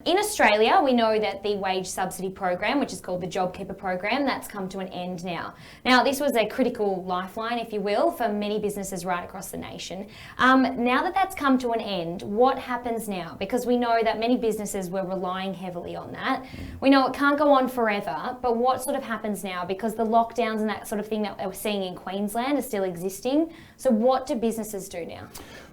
In Australia, we know that the wage subsidy program, which is called the JobKeeper program, that's come to an end now. Now, this was a critical lifeline, if you will, for many businesses right across the nation. Now that that's come to an end, what happens now? Because we know that many businesses were relying heavily on that. We know it can't go on forever, but what sort of happens now? Because the lockdowns and that sort of thing that we're seeing in Queensland are still existing. So what do businesses do now?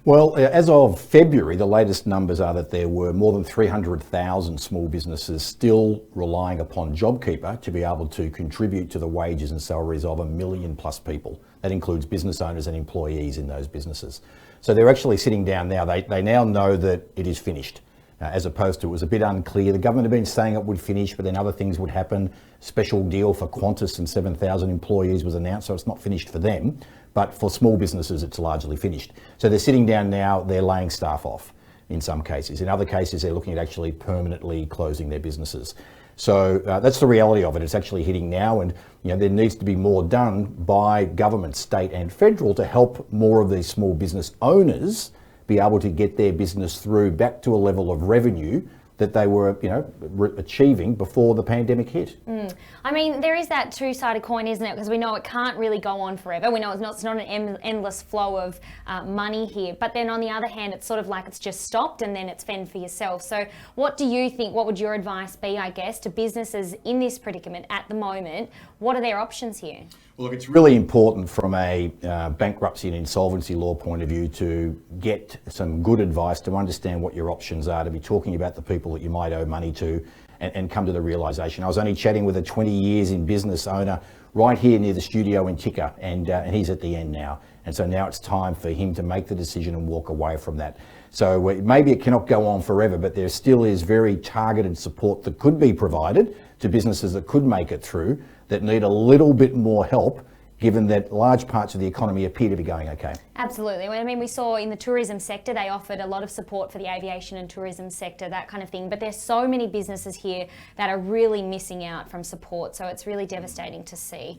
Well, as of February, the latest numbers are that there were more than 300,000 small businesses still relying upon JobKeeper to be able to contribute to the wages and salaries of 1 million plus people. That includes business owners and employees in those businesses. So they're actually sitting down now. They now know that it is finished, as opposed to it was a bit unclear. The government had been saying it would finish, but then other things would happen. Special deal for Qantas and 7,000 employees was announced, so it's not finished for them. But for small businesses, it's largely finished. So they're sitting down now, they're laying staff off in some cases. In other cases, they're looking at actually permanently closing their businesses. So that's the reality of it. It's actually hitting now, and there needs to be more done by government, state and federal to help more of these small business owners be able to get their business through back to a level of revenue that they were, achieving before the pandemic hit. I mean, there is that two-sided coin, isn't it? Because we know it can't really go on forever. We know it's not an endless flow of money here. But then on the other hand, it's sort of like it's just stopped and then it's fend for yourself. So what do you think, what would your advice be, I guess, to businesses in this predicament at the moment? What are their options here? Well, look, it's really important from a bankruptcy and insolvency law point of view to get some good advice, to understand what your options are, to be talking about the people that you might owe money to and come to the realisation. I was only chatting with a 20 years in business owner right here near the studio in Ticker, and he's at the end now. And so now it's time for him to make the decision and walk away from that. So maybe it cannot go on forever, but there still is very targeted support that could be provided to businesses that could make it through, that need a little bit more help, given that large parts of the economy appear to be going okay. Absolutely. I mean, we saw in the tourism sector, they offered a lot of support for the aviation and tourism sector, that kind of thing. But there's so many businesses here that are really missing out from support. So it's really devastating to see.